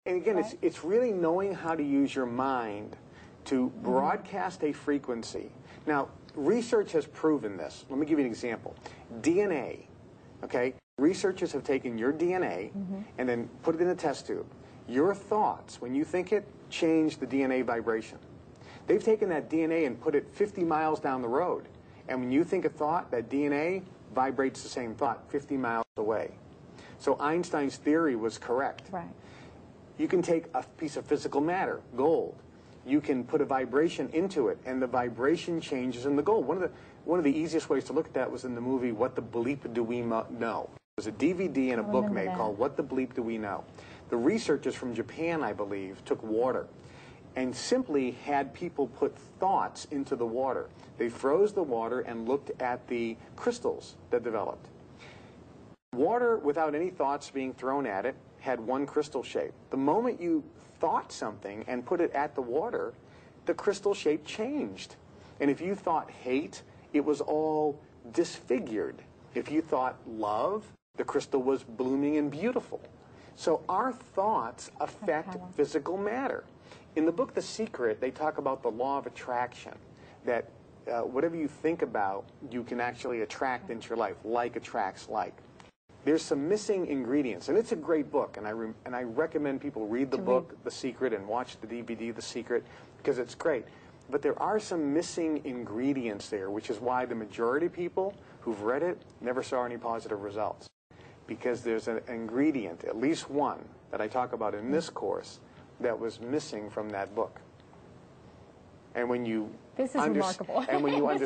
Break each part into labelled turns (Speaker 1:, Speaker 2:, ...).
Speaker 1: And again, it's really knowing how to use your mind to broadcast a frequency. Now, research has proven this. Let me give you an example. DNA, okay? Researchers have taken your DNA and then put it in a test tube. Your thoughts, when you think it, change the DNA vibration. They've taken that DNA and put it 50 miles down the road. And when you think a thought, that DNA vibrates the same thought 50 miles away. So Einstein's theory was correct.
Speaker 2: Right.
Speaker 1: You can take a piece of physical matter, gold. You can put a vibration into it, and the vibration changes in the gold. One of the easiest ways to look at that was in the movie What the Bleep Do We Know? It was a DVD and a book made called What the Bleep Do We Know? The researchers from Japan, I believe, took water and simply had people put thoughts into the water. They froze the water and looked at the crystals that developed. Water, without any thoughts being thrown at it, had one crystal shape. The moment you thought something and put it at the water, the crystal shape changed. And if you thought hate, it was all disfigured. If you thought love, the crystal was blooming and beautiful. So our thoughts affect physical matter. In the book The Secret, they talk about the law of attraction, that whatever you think about, you can actually attract into your life. Like attracts like. There's some missing ingredients, and it's a great book, and I recommend people read the book, The Secret, and watch the DVD, The Secret, because it's great. But there are some missing ingredients there, which is why the majority of people who've read it never saw any positive results. Because there's an ingredient, at least one, that I talk about in this course, that was missing from that book. And when you
Speaker 2: This is remarkable.
Speaker 1: And when you,
Speaker 2: I've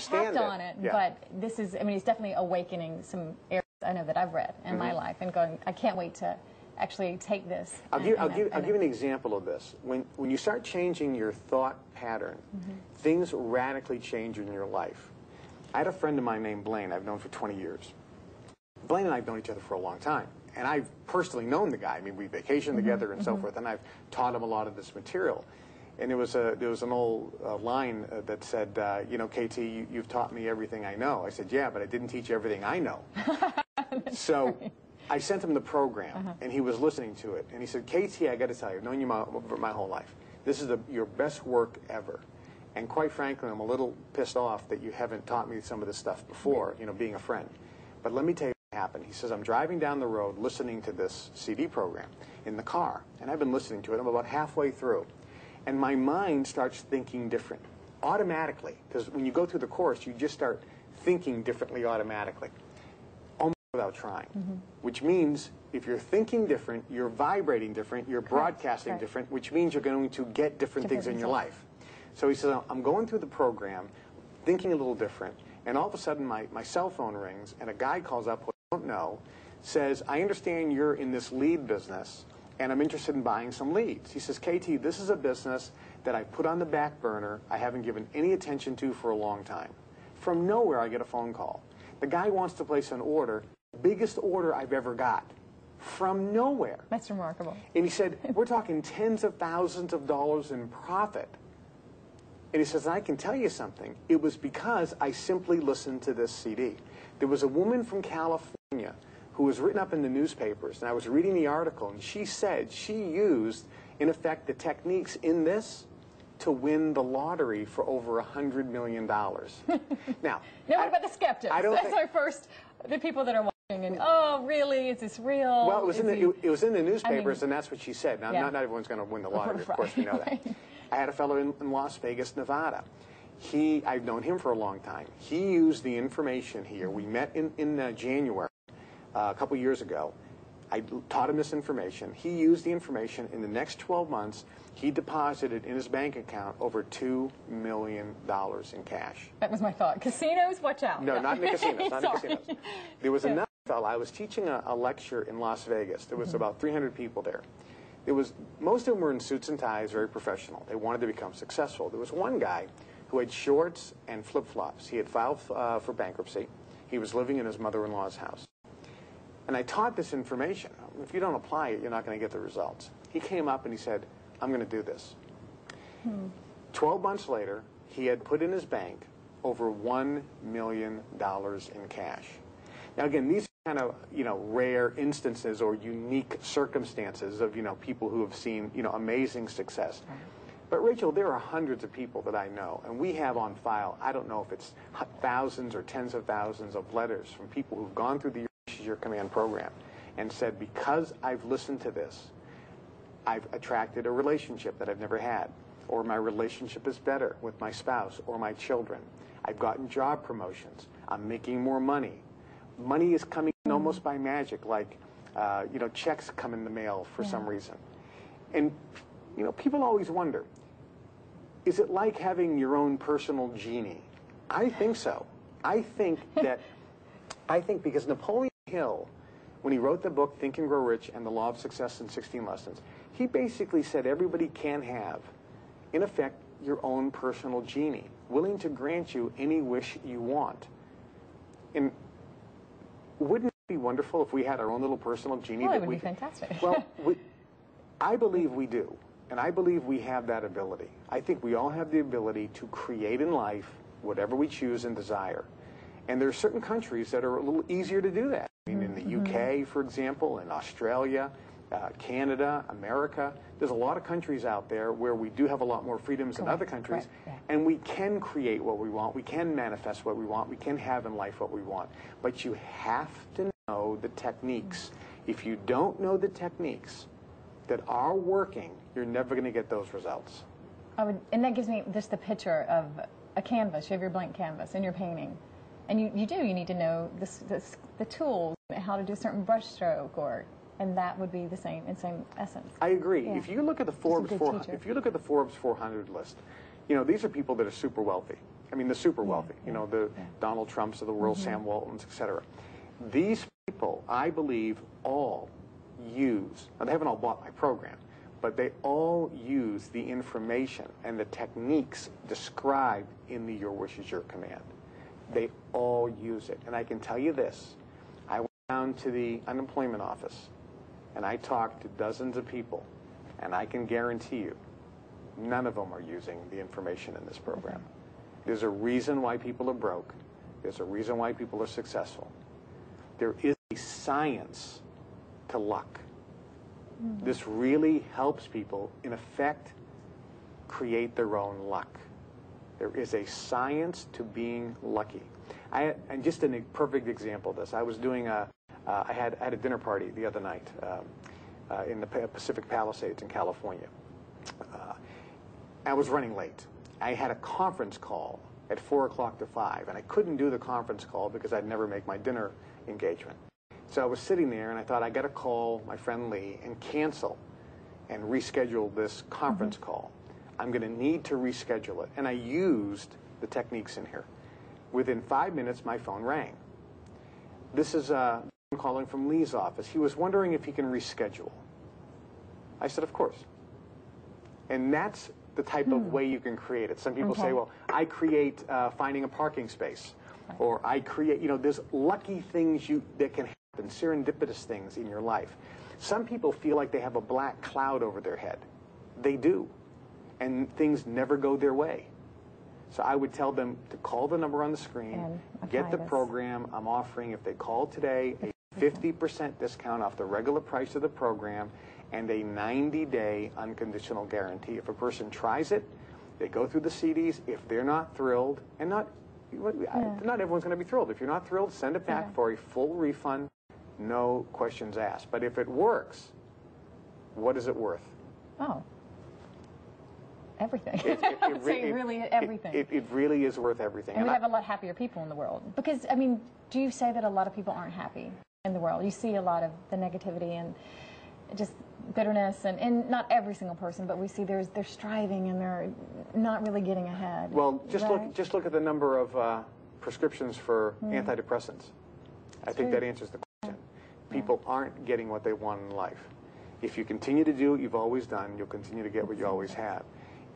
Speaker 2: tapped on it, but this is, I mean, it's definitely awakening some areas I know that I've read in my life and going, I can't wait to actually take this.
Speaker 1: I'll give you an example of this. When you start changing your thought pattern, things radically change in your life. I had a friend of mine named Blaine I've known for 20 years. Blaine and I have known each other for a long time. And I've personally known the guy. I mean, we vacationed together and so forth, and I've taught him a lot of this material. And there was an old line that said, you know, KT, you've taught me everything I know. I said, yeah, but I didn't teach you everything I know. So I sent him the program, and he was listening to it. And he said, KT, I got to tell you, I've known you my whole life. This is your best work ever. And quite frankly, I'm a little pissed off that you haven't taught me some of this stuff before, you know, being a friend. But let me tell you what happened. He says, I'm driving down the road listening to this CD program in the car. And I've been listening to it. I'm about halfway through. And my mind starts thinking different, automatically. Because when you go through the course, you just start thinking differently automatically, almost without trying. Which means if you're thinking different, you're vibrating different, you're broadcasting different, which means you're going to get different things in your life. So he says, I'm going through the program, thinking a little different, and all of a sudden my cell phone rings, and a guy calls up who I don't know, says, I understand you're in this lead business, and I'm interested in buying some leads. He says, KT, this is a business that I put on the back burner, I haven't given any attention to for a long time. From nowhere, I get a phone call. The guy wants to place an order, biggest order I've ever got, from nowhere.
Speaker 2: That's remarkable.
Speaker 1: And he said, we're talking tens of thousands of dollars in profit. And he says, I can tell you something. It was because I simply listened to this CD. There was a woman from California who was written up in the newspapers, and I was reading the article, and she said she used, in effect, the techniques in this to win the lottery for over $100 million. Now,
Speaker 2: what about the skeptics? That's our first, the people that are watching, and oh, really? Is this real?
Speaker 1: Well, it was in the newspapers, and that's what she said. Now, not everyone's going to win the lottery, of course, we know that. I had a fellow in Las Vegas, Nevada. I've known him for a long time. He used the information here. We met in January. A couple years ago. I taught him this information. He used the information. In the next 12 months, he deposited in his bank account over $2 million in cash.
Speaker 2: That was my thought. Casinos, watch out.
Speaker 1: No, not in the casinos. Not in the casinos. There was another fellow. I was teaching a lecture in Las Vegas. There was about 300 people there. Most of them were in suits and ties, very professional. They wanted to become successful. There was one guy who had shorts and flip-flops. He had filed for bankruptcy. He was living in his mother-in-law's house. And I taught this information. If you don't apply it, you're not going to get the results. He came up and he said, I'm going to do this. 12 months later, he had put in his bank over $1 million in cash. Now, again, these kind of, rare instances or unique circumstances of, people who have seen, amazing success. But Rachel, there are hundreds of people that I know, and we have on file, I don't know if it's thousands or tens of thousands of letters from people who've gone through the Your Wish is Your Command program and said, because I've listened to this, I've attracted a relationship that I've never had, or my relationship is better with my spouse or my children. I've gotten job promotions. I'm making more money. Money is coming in almost by magic, like, checks come in the mail for some reason. And, people always wonder, is it like having your own personal genie? I think so. I think because Napoleon Hill, when he wrote the book Think and Grow Rich and the Law of Success in 16 Lessons, he basically said everybody can have, in effect, your own personal genie, willing to grant you any wish you want. And wouldn't it be wonderful if we had our own little personal genie?
Speaker 2: Well, it would be fantastic.
Speaker 1: Well, I believe we do, and I believe we have that ability. I think we all have the ability to create in life whatever we choose and desire. And there are certain countries that are a little easier to do that. I mean, in the UK, for example, in Australia, Canada, America, there's a lot of countries out there where we do have a lot more freedoms than other countries, and we can create what we want, we can manifest what we want, we can have in life what we want. But you have to know the techniques. If you don't know the techniques that are working, you're never going to get those results.
Speaker 2: And that gives me just the picture of a canvas. You have your blank canvas and you're painting. And you need to know the tools, how to do a certain brush stroke, and that would be the same essence.
Speaker 1: I agree.
Speaker 2: Yeah.
Speaker 1: If you look at the Forbes 400 list, these are people that are super wealthy. I mean, the super wealthy. The Donald Trumps of the world, Sam Waltons, etc. These people, I believe, all use. Now, they haven't all bought my program, but they all use the information and the techniques described in the Your Wish is Your Command. They all use it. And I can tell you this. I went down to the unemployment office, and I talked to dozens of people, and I can guarantee you, none of them are using the information in this program. There's a reason why people are broke. There's a reason why people are successful. There is a science to luck. This really helps people, in effect, create their own luck. There is a science to being lucky. And just a perfect example of this, I was doing I had a dinner party the other night in the Pacific Palisades in California. I was running late. I had a conference call at 4 o'clock to 5, and I couldn't do the conference call because I'd never make my dinner engagement. So I was sitting there, and I thought, I got to call my friend Lee and cancel and reschedule this conference call. I'm going to need to reschedule it. And I used the techniques in here. Within 5 minutes, my phone rang. This is I'm calling from Lee's office. He was wondering if he can reschedule. I said, of course. And that's the type of way you can create it. Some people say, well, I create finding a parking space. Or I create, there's lucky things that can happen, serendipitous things in your life. Some people feel like they have a black cloud over their head. They do. And things never go their way. So I would tell them to call the number on the screen, get the program I'm offering. If they call today, a 50% discount off the regular price of the program and a 90-day unconditional guarantee. If a person tries it, they go through the CDs. If they're not thrilled, and not everyone's going to be thrilled. If you're not thrilled, send it back for a full refund, no questions asked. But if it works, what is it worth?
Speaker 2: Oh. Everything. Really everything.
Speaker 1: It really is worth everything.
Speaker 2: And we have a lot happier people in the world. Because, I mean, do you say that a lot of people aren't happy in the world? You see a lot of the negativity and just bitterness, and not every single person, but we see they're striving and they're not really getting ahead.
Speaker 1: Well, just look at the number of prescriptions for antidepressants. I think that answers the question. People aren't getting what they want in life. If you continue to do what you've always done, you'll continue to get what you always have.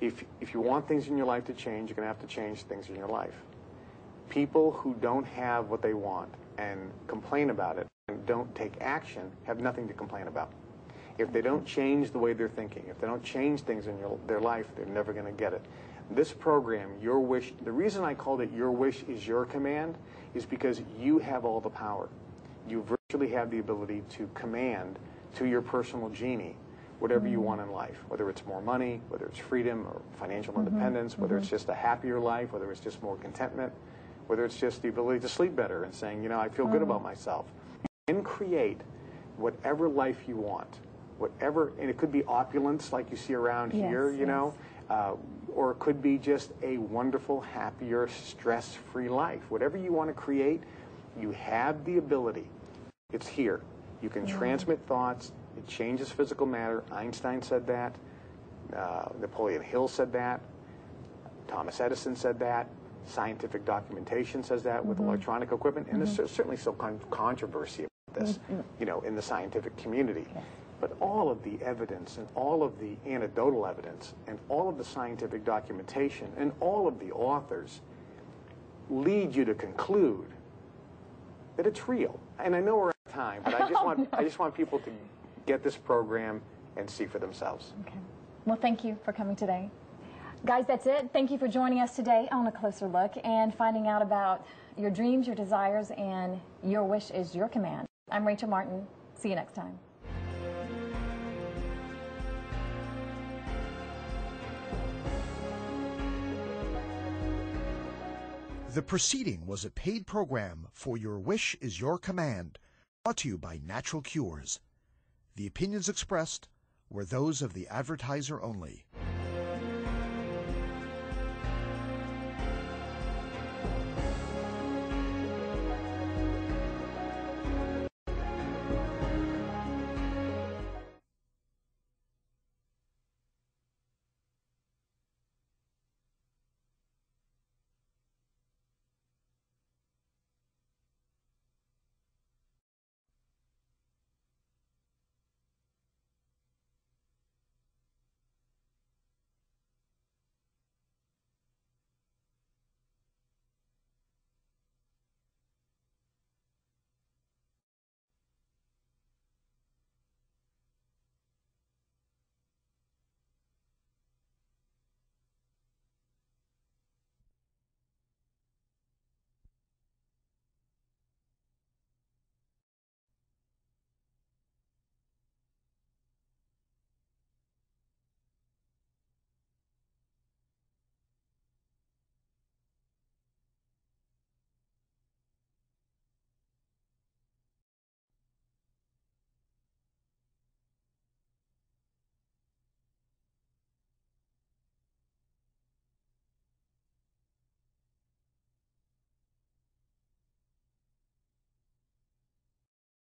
Speaker 1: If you want things in your life to change, you're going to have to change things in your life. People who don't have what they want and complain about it and don't take action have nothing to complain about. If they don't change the way they're thinking, if they don't change things in their life, they're never going to get it. This program, Your Wish, the reason I called it Your Wish is Your Command is because you have all the power. You actually have the ability to command to your personal genie whatever you want in life, whether it's more money, whether it's freedom or financial independence, whether it's just a happier life, whether it's just more contentment, whether it's just the ability to sleep better and saying, you know, I feel good about myself. And create whatever life you want, whatever, and it could be opulence like you see around here, you know, or it could be just a wonderful, happier, stress-free life. Whatever you want to create, you have the ability. It's here. You can transmit thoughts. It changes physical matter. Einstein said that. Napoleon Hill said that. Thomas Edison said that. Scientific documentation says that with electronic equipment. And there's certainly some controversy about this, you know, in the scientific community. But all of the evidence and all of the anecdotal evidence and all of the scientific documentation and all of the authors lead you to conclude that it's real. And I know we're out of time, but I just want people to get this program and see for themselves.
Speaker 2: Okay. Well, thank you for coming today. Guys, that's it. Thank you for joining us today on A Closer Look and finding out about your dreams, your desires, and your wish is your command. I'm Rachel Martin. See you next time.
Speaker 3: The proceeding was a paid program for Your Wish is Your Command, brought to you by Natural Cures. The opinions expressed were those of the advertiser only.